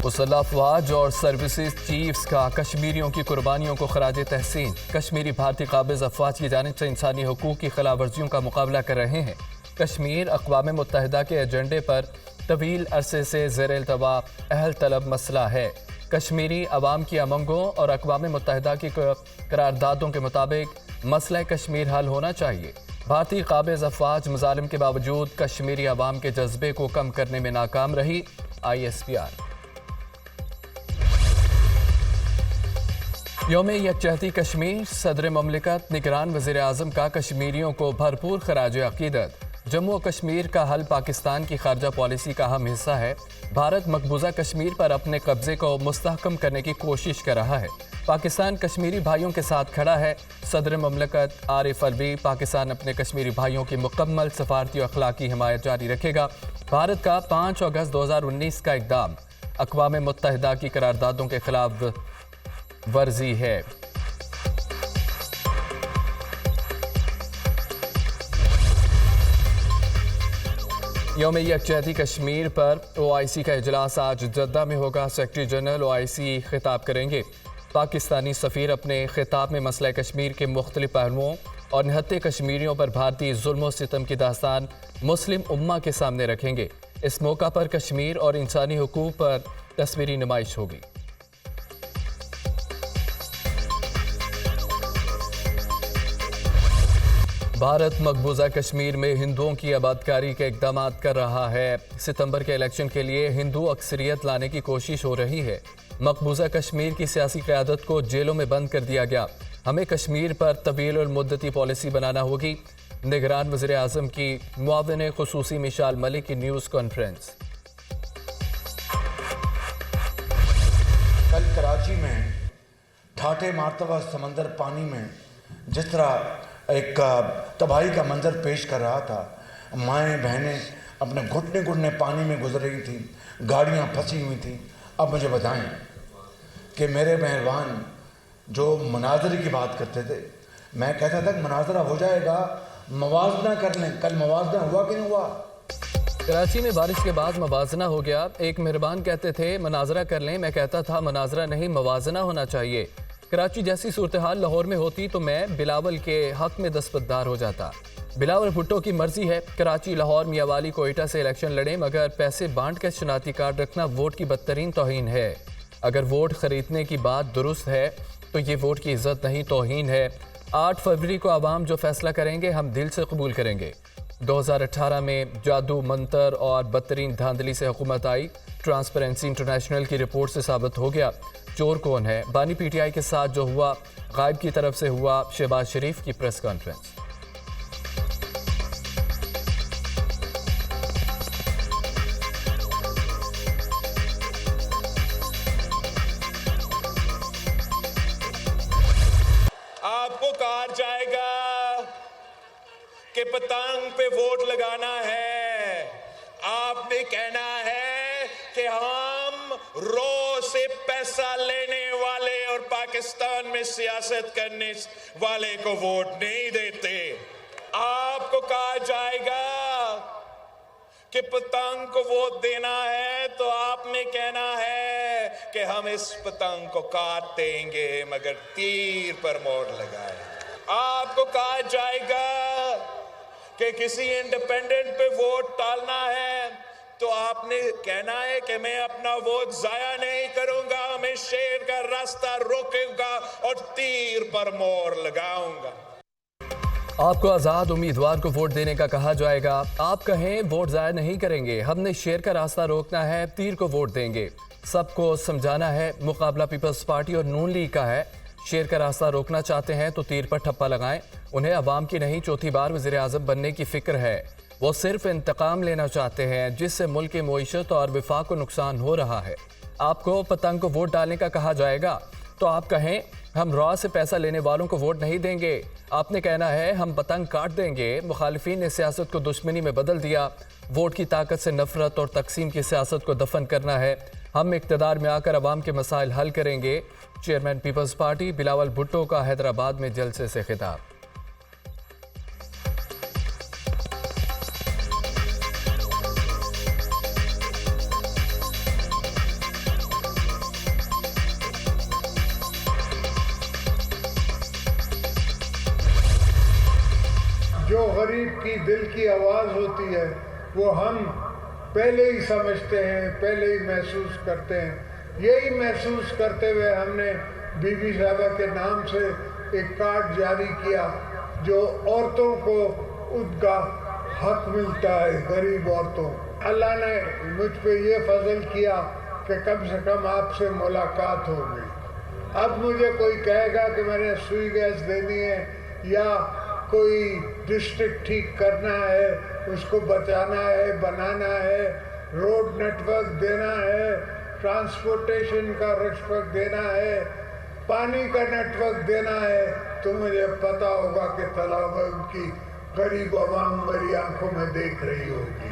मुसल्लह अफवाज और services chiefs का कश्मीरियों की कुर्बानियों को खराज तहसीन। कश्मीरी भारतीय काबिज अफवाज की जानिब से इंसानी हकूक़ की खिलाफ वर्जियों का मुकाबला कर रहे हैं। कश्मीर अक़वाम मुत्तहिदा के एजेंडे पर तवील अरसे से ज़ेर इल्तवा अहल तलब मसला है। कश्मीरी अवाम की अमंगों और अक़वाम मुत्तहिदा की करारदादों के मुताबिक मसला कश्मीर हल होना चाहिए। भारतीय काबिज अफवाज मज़ालिम के बावजूद कश्मीरी अवाम के जज्बे को कम करने में नाकाम रही। ISPR। यौम यकजहती कश्मीर। सदर ममलिकत निगरान वज़ीर आज़म का कश्मीरियों को भरपूर खराज अक़ीदत। जम्मू और कश्मीर का हल पाकिस्तान की खारजा पॉलिसी का अहम हिस्सा है। भारत मकबूजा कश्मीर पर अपने कब्जे को मुस्तहकम करने की कोशिश कर रहा है। पाकिस्तान कश्मीरी भाइयों के साथ खड़ा है। सदर ममलिकत आरिफ अलवी। पाकिस्तान अपने कश्मीरी भाइयों की मुकम्मल सफारती और अखलाकी हिमायत जारी रखेगा। भारत का 5 अगस्त 2019 का इक़दाम अक़वाम मुत्तहिदा की करारदादों के खिलाफ वर्जी है। यौम यकजहती कश्मीर पर OIC का इजलास आज जद्दा में होगा। सेक्रेटरी जनरल OIC खिताब करेंगे। पाकिस्तानी सफ़ीर अपने खिताब में मसला कश्मीर के मुख्तलिफ पहलुओं और निहत्ते कश्मीरियों पर भारतीय जुल्म और सितम की दास्तान मुस्लिम उम्मा के सामने रखेंगे। इस मौका पर कश्मीर और इंसानी हुकूक पर तस्वीरी नुमाइश होगी। भारत मकबूजा कश्मीर में हिंदुओं की आबादकारी के इक़दाम कर रहा है। सितंबर के इलेक्शन के लिए हिंदू अक्सरियत लाने की कोशिश हो रही है। मकबूजा कश्मीर की सियासी क़यादत को जेलों में बंद कर दिया गया। हमें कश्मीर पर तवील और मुद्दती पॉलिसी बनाना होगी। निगरान वज़ीर आज़म की मुआविन ख़ुसूसी मिशाल मलिक की न्यूज़ कॉन्फ्रेंस। कल कराची में ठाठे मारतबा समंदर पानी में जिस तरह एक तबाही का मंजर पेश कर रहा था, माएँ बहनें अपने घुटने घुटने पानी में गुजर रही थी, गाड़ियाँ फंसी हुई थी। अब मुझे बताएं कि मेरे मेहरबान जो मुनाजरे की बात करते थे, मैं कहता था कि मुनाजरा हो जाएगा, मवाजना कर लें। कल मवाजना हुआ कि नहीं हुआ? कराची में बारिश के बाद मवाजना हो गया। एक मेहरबान कहते थे मनाजरा कर लें, मैं कहता था मनाजरा नहीं मवाजना होना चाहिए। कराची जैसी सूरत हाल लाहौर में होती तो मैं बिलावल के हक में दस्तबरदार हो जाता। बिलावल भुट्टो की मर्जी है। कराची, लाहौर, मियावाली, कोयटा से इलेक्शन लड़े, मगर पैसे बांट कर शनाती कार्ड रखना वोट की बदतरीन तौहीन है। अगर वोट खरीदने की बात दुरुस्त है तो ये वोट की इज्जत नहीं, तौहीन है। 8 फरवरी को आवाम जो फैसला करेंगे हम दिल से कबूल करेंगे। 2018 में जादू, मंतर और बदतरीन धांधली से हुकूमत आई। ट्रांसपेरेंसी इंटरनेशनल की रिपोर्ट से साबित हो गया चोर कौन है। बानी PTI के साथ जो हुआ गायब की तरफ से हुआ। शहबाज शरीफ की प्रेस कॉन्फ्रेंस। आपको कहा जाएगा कि पतंग पे वोट लगाना है। आपने कहना है कि हम रोज से पैसा लेने वाले और पाकिस्तान में सियासत करने वाले को वोट नहीं देते। आपको कहा जाएगा कि पतंग को वोट देना है तो आपने कहना है कि हम इस पतंग को काट देंगे मगर तीर पर मोहर लगाए। आपको कहा जाएगा कि किसी इंडिपेंडेंट पे वोट डालना है तो आपने कहना है कि मैं अपना वोट जाया नहीं करूंगा, मैं शेर का रास्ता रोकूंगा और तीर पर मोहर लगाऊंगा। आपको आज़ाद उम्मीदवार को वोट देने का कहा जाएगा। आप कहें वोट ज़ाया नहीं करेंगे, हमने शेर का रास्ता रोकना है, तीर को वोट देंगे। सबको समझाना है मुकाबला पीपल्स पार्टी और नून लीग का है। शेर का रास्ता रोकना चाहते हैं तो तीर पर ठप्पा लगाएं। उन्हें अवाम की नहीं, चौथी बार वज़ीर आज़म बनने की फ़िक्र है। वो सिर्फ इंतकाम लेना चाहते हैं जिससे मुल्क की मईशत और विफाक को नुकसान हो रहा है। आपको पतंग को वोट डालने का कहा जाएगा तो आप कहें हम रॉ से पैसा लेने वालों को वोट नहीं देंगे। आपने कहना है हम पतंग काट देंगे। मुखालिफिन ने सियासत को दुश्मनी में बदल दिया। वोट की ताकत से नफरत और तकसीम की सियासत को दफन करना है। हम इक़्तिदार में आकर अवाम के मसाइल हल करेंगे। चेयरमैन पीपल्स पार्टी बिलावल भुट्टो का हैदराबाद में जलसे से खिताब। गरीब की दिल की आवाज़ होती है वो हम पहले ही समझते हैं, पहले ही महसूस करते हैं। यही महसूस करते हुए हमने बीबी साहबा के नाम से एक कार्ड जारी किया जो औरतों को उनका हक मिलता है, गरीब औरतों। अल्लाह ने मुझ पे ये फजल किया कि कम से कम आपसे मुलाकात हो गई। अब मुझे कोई कहेगा कि मैंने सुई गैस देनी है या कोई डिस्ट्रिक्ट ठीक करना है, उसको बचाना है, बनाना है, रोड नेटवर्क देना है, ट्रांसपोर्टेशन का नेटवर्क देना है, पानी का नेटवर्क देना है, तो मुझे पता होगा कि तालाब उनकी गरीब आवाम मेरी आंखों में देख रही होगी।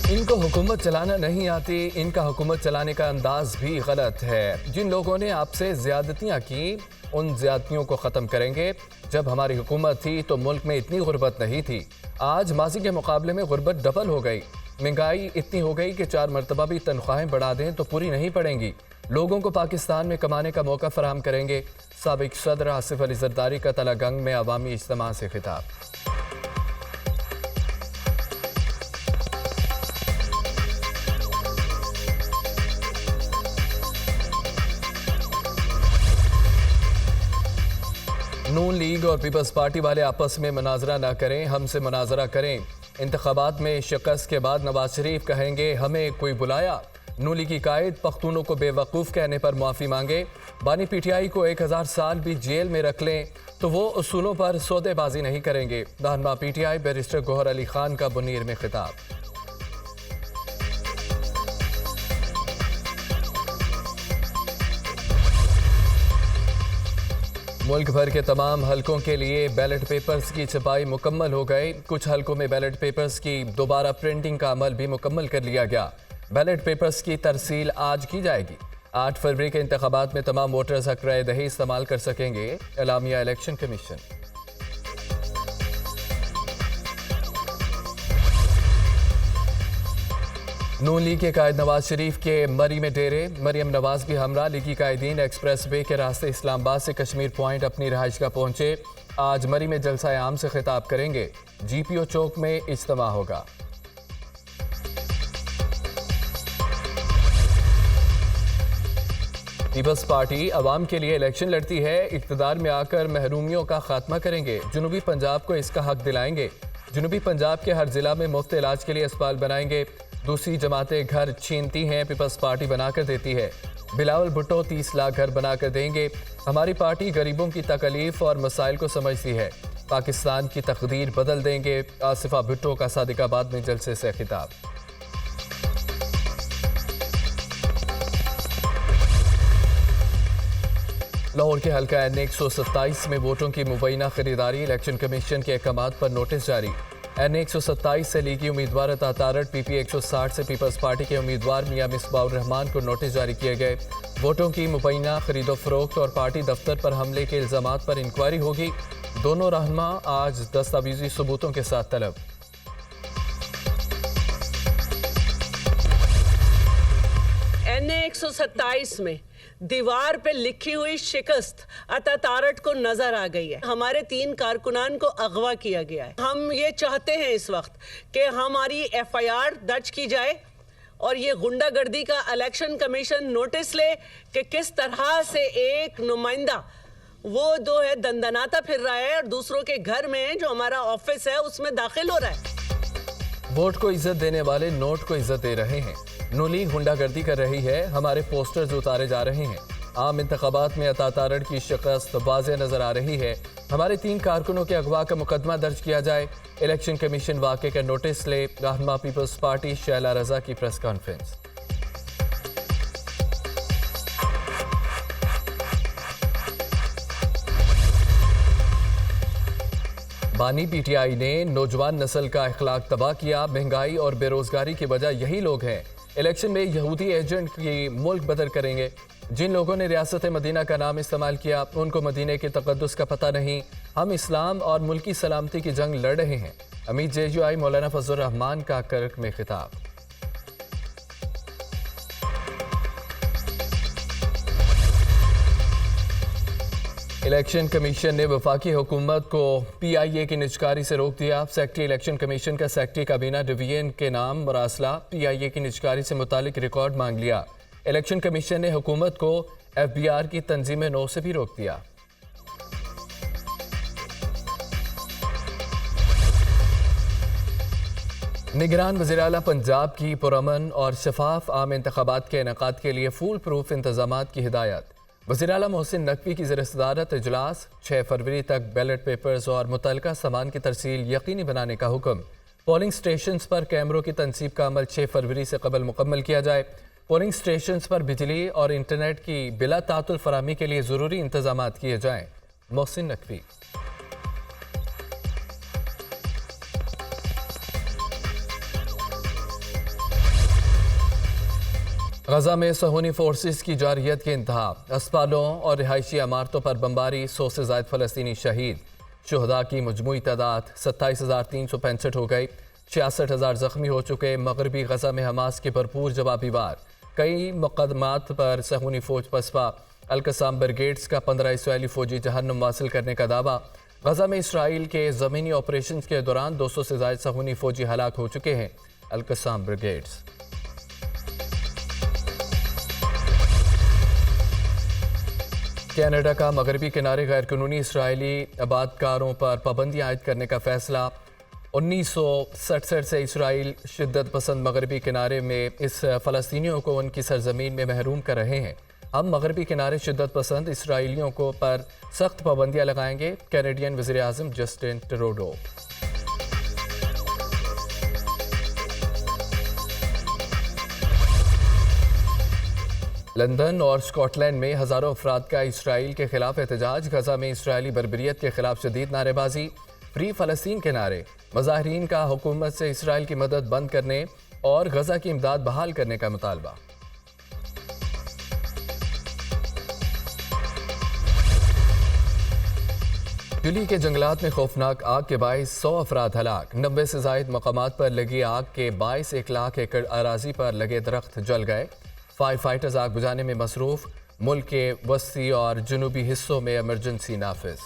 इनको हुकूमत चलाना नहीं आती, इनका हुकूमत चलाने का अंदाज भी गलत है। जिन लोगों ने आपसे ज्यादतियाँ की उन ज्यादतियों को ख़त्म करेंगे। जब हमारी हुकूमत थी तो मुल्क में इतनी गुर्बत नहीं थी। आज माजी के मुकाबले में गुर्बत डबल हो गई। महंगाई इतनी हो गई कि 4 मरतबा भी तनख्वाहें बढ़ा दें तो पूरी नहीं पड़ेंगी। लोगों को पाकिस्तान में कमाने का मौका फराहम करेंगे। साबिक सदर आसिफ अली जरदारी का तलागंग में अवामी इज्तिमा से खिताब। नून लीग और पीपल्स पार्टी वाले आपस में मुनाजरा ना करें, हमसे मुनाजरा करें। इंतखाबात में शिकस्त के बाद नवाज शरीफ कहेंगे हमें कोई बुलाया। नून लीग की कायद पख्तूनों को बेवकूफ़ कहने पर माफ़ी मांगे। बानी पीटीआई को 1000 साल भी जेल में रख लें तो वो उसूलों पर सौदेबाजी नहीं करेंगे। रहनुमा पीटीआई बैरिस्टर गौहर अली खान का बुनीर में खिताब। मुल्क भर के तमाम हलकों के लिए बैलेट पेपर्स की छपाई मुकम्मल हो गई। कुछ हलकों में बैलेट पेपर्स की दोबारा प्रिंटिंग का अमल भी मुकम्मल कर लिया गया। बैलेट पेपर्स की तरसील आज की जाएगी। 8 फरवरी के इंतखाबात में तमाम वोटर्स हक राय दही इस्तेमाल कर सकेंगे। एलामिया इलेक्शन कमीशन। नून लीग के कायद नवाज शरीफ के मरी में डेरे। मरियम नवाज भी हमरा लीगी कायदीन एक्सप्रेस वे के रास्ते इस्लामाबाद से कश्मीर पॉइंट अपनी रहाइश का पहुंचे। आज मरी में जलसा आम से खिताब करेंगे। GPO चौक में इज्तिमा होगा। पीपल्स पार्टी अवाम के लिए इलेक्शन लड़ती है। इक़्तिदार में आकर महरूमियों का खात्मा करेंगे। जनूबी पंजाब को इसका हक दिलाएंगे। जनूबी पंजाब के हर जिला में मुफ्त इलाज के लिए अस्पताल बनाएंगे। दूसरी जमातें घर छीनती हैं, पीपल्स पार्टी बनाकर देती है। बिलावल भुट्टो 30 लाख घर बनाकर देंगे। हमारी पार्टी गरीबों की तकलीफ और मसाइल को समझती है। पाकिस्तान की तकदीर बदल देंगे। आसिफा भुट्टो का सादिकाबाद में जलसे से खिताब। लाहौर के हल्का N127 में वोटों की मुबैना खरीदारी। इलेक्शन कमीशन के अहकामात पर नोटिस जारी। N127 से लीगी उम्मीदवार अता तारड़, PP 160 से पीपल्स पार्टी के उम्मीदवार मियां मिसबाउर रहमान को नोटिस जारी किए गए। वोटों की मुबैना खरीदो फरोख्त और पार्टी दफ्तर पर हमले के इल्जामात पर इंक्वायरी होगी। दोनों रहनुमा आज दस्तावेजी सबूतों के साथ तलब। N127 में दीवार पे लिखी हुई शिकस्त अता तारड़ को नजर आ गई है। हमारे 3 कारकुनान को अगवा किया गया है। हम ये चाहते हैं इस वक्त कि हमारी FIR दर्ज की जाए और ये गुंडागर्दी का इलेक्शन कमीशन नोटिस ले कि किस तरह से एक नुमाइंदा वो जो है दंदनाता फिर रहा है और दूसरों के घर में जो हमारा ऑफिस है उसमें दाखिल हो रहा है। वोट को इज्जत देने वाले नोट को इज्जत दे रहे हैं। नून लीग गुंडागर्दी कर रही है। हमारे पोस्टर्स उतारे जा रहे हैं। आम इंतखाबात में अता तारड़ की शिकस्त वाज़ेह नजर आ रही है। हमारे 3 कारकुनों के अगवा का मुकदमा दर्ज किया जाए। इलेक्शन कमीशन वाक़े का नोटिस ले। रहनुमा पीपल्स पार्टी शैला रजा की प्रेस कॉन्फ्रेंस। बानी पीटीआई ने नौजवान नस्ल का अखलाक तबाह किया। महंगाई और बेरोजगारी की वजह यही लोग हैं। इलेक्शन में यहूदी एजेंट की मुल्क बदल करेंगे। जिन लोगों ने रियासत मदीना का नाम इस्तेमाल किया उनको मदीने के तकद्दुस का पता नहीं। हम इस्लाम और मुल्की सलामती की जंग लड़ रहे हैं। अमीर JUI मौलाना फजल रहमान का कर्क में खिताब। इलेक्शन कमीशन ने वफाकी हुकूमत को PIA की निजकारी से रोक दिया। सेक्रेटरी इलेक्शन कमीशन का सेक्रेटरी काबीना डिवीजन के नाम मरासला PIA की निजकारी से मुतालिक रिकॉर्ड मांग लिया। इलेक्शन कमीशन ने हुकूमत को FBR की तंजीम नौ से भी रोक दिया। निगरान वज़ीर आला पंजाब की पुरअमन और शफाफ आम इंतखाबात के इनेकाद के लिए फूल प्रूफ इंतजामात की हिदायत। वज़ीर आला मोहसिन नकवी की ज़ेर सदारत इजलास 6 फरवरी तक बैलेट पेपर्स और मुतल्लिका सामान की तरसील यकीनी बनाने का हुक्म। पोलिंग स्टेशन पर कैमरों की तनसीब का अमल 6 फरवरी से कबल मुकम्मल किया जाए। पोलिंग स्टेशन पर बिजली और इंटरनेट की बिला तातुल फराहमी के लिए ज़रूरी इंतजामात किए जाएँ। मोहसिन नकवी। गजा में सहूनी फोर्सेस की जारियत के इंतहा। अस्पतालों और रिहायशी इमारतों पर बमबारी, 100 से ज़ायद फ़लस्तीनी शहीद। शुहदा की मजमूई तादाद 27,365 हो गई। 66,000 ज़ख्मी हो चुके। मगरबी गजा में हमास के भरपूर जवाबी वार। कई मुकदमात पर सहूनी फौज पसपा। अलकसाम ब्रिगेड्स का 15 इसराइली फौजी जहन्नुम वासिल करने का दावा। गजा में इसराइल के ज़मीनी ऑपरेशन के दौरान 200 से ज़ायद सहूनी फौजी हलाक हो चुके हैं। अलकसाम ब्रिगेड्स। कनाडा का मगरबी किनारे गैर कानूनी इसराइली आबादकारों पर पाबंदी आयद करने का फैसला। 1967 से इसराइल शिद्दत पसंद मगरबी किनारे में इस फ़लस्तीनियों को उनकी सरजमीन में महरूम कर रहे हैं। हम मगरबी किनारे शिद्दत पसंद इसराइलियों को पर सख्त पाबंदियाँ लगाएंगे। कैनेडियन वज़ीर आज़म जस्टिन ट्रूडो। लंदन और स्कॉटलैंड में हज़ारों अफराद का इसराइल के खिलाफ एहतजाज। गजा में इसराइली बर्बरियत के खिलाफ शदीद नारेबाजी। फ्री फ़लस्तीन के नारे। मुज़ाहिरीन का हुकूमत से इसराइल की मदद बंद करने और गजा की इमदाद बहाल करने का मुतालबा। चिली के जंगलात में खौफनाक आग के बाइस 100 अफराद हलाक। 90 से ज़ायद मकामात पर लगी आग के बाइस 1 लाख एकड़ अराजी पर लगे दरख्त जल गए। फायर फाइटर्स आग बुझाने में मसरूफ। मुल्क के वस्ती और जनूबी हिस्सों में इमरजेंसी नाफिज।